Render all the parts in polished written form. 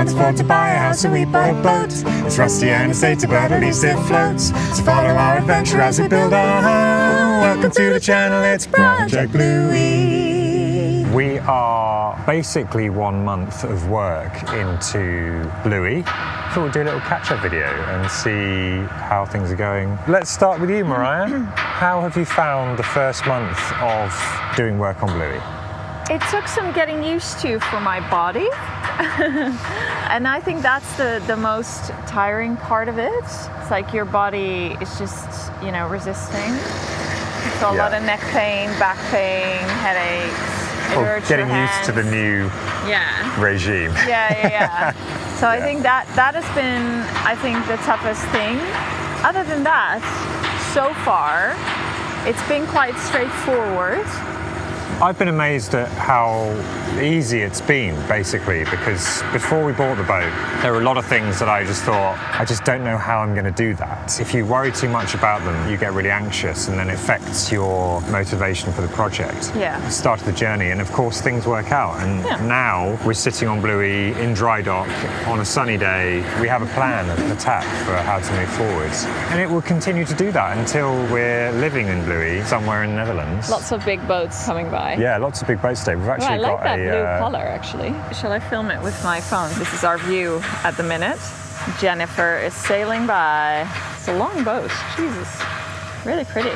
can't afford to buy a house, so we bought a boat. It's rusty and it's dated, but at least it floats. So follow our adventure as we build our home. Welcome to the channel, it's Project Bluey. We are basically 1 month of work into Bluey. Thought we'd do a little catch-up video and see how things are going. Let's start with you, Mariah. How have you found the first month of doing work on Bluey? It took some getting used to for my body. And I think that's the most tiring part of it. It's like your body is just, resisting. So a lot of neck pain, back pain, headaches. Getting used to the new regime. Yeah. So I think that has been, the toughest thing. Other than that, so far, it's been quite straightforward. I've been amazed at how easy it's been, basically, because before we bought the boat, there were a lot of things that I just thought, I just don't know how I'm going to do that. If you worry too much about them, you get really anxious, and then it affects your motivation for the project. Yeah. Start of the journey, and of course things work out. And now we're sitting on Bluey in dry dock on a sunny day. We have a plan of attack for how to move forwards, and it will continue to do that until we're living in Bluey somewhere in the Netherlands. Lots of big boats coming by. Yeah, lots of big boats today. We've actually I like got that blue color, actually. Shall I film it with my phone? This is our view at the minute. Jennifer is sailing by. It's a long boat. Jesus. Really pretty.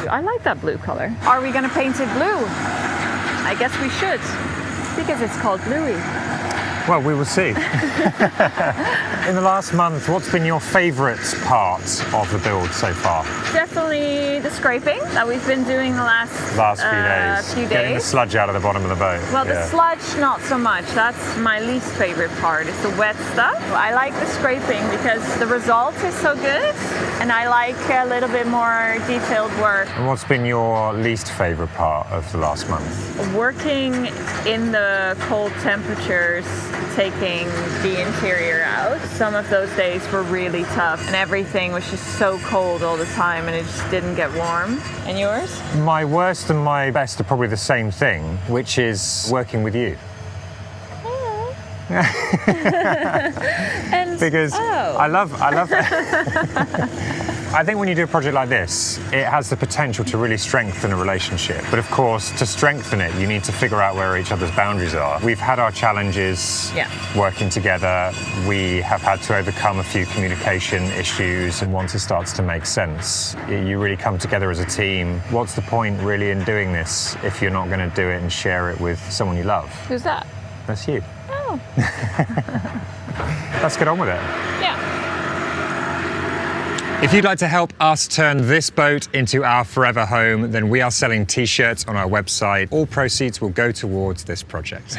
I like that blue color. Are we going to paint it blue? I guess we should, because it's called Bluey. Well, we will see. In the last month, what's been your favourite part of the build so far? Definitely the scraping that we've been doing the last few days. Getting the sludge out of the bottom of the boat. Well, the sludge, not so much. That's my least favourite part, is the wet stuff. I like the scraping because the result is so good, and I like a little bit more detailed work. And what's been your least favourite part of the last month? Working in the cold temperatures, taking the interior out. Some of those days were really tough, and everything was just so cold all the time, and it just didn't get warm. And yours? My worst and my best are probably the same thing, which is working with you. And because I love I think when you do a project like this, it has the potential to really strengthen a relationship. But of course, to strengthen it, you need to figure out where each other's boundaries are. We've had our challenges working together. We have had to overcome a few communication issues, and once it starts to make sense, you really come together as a team. What's the point really in doing this if you're not going to do it and share it with someone you love? Who's that? That's you. Oh. Let's get on with it. Yeah. If you'd like to help us turn this boat into our forever home, then we are selling T-shirts on our website. All proceeds will go towards this project.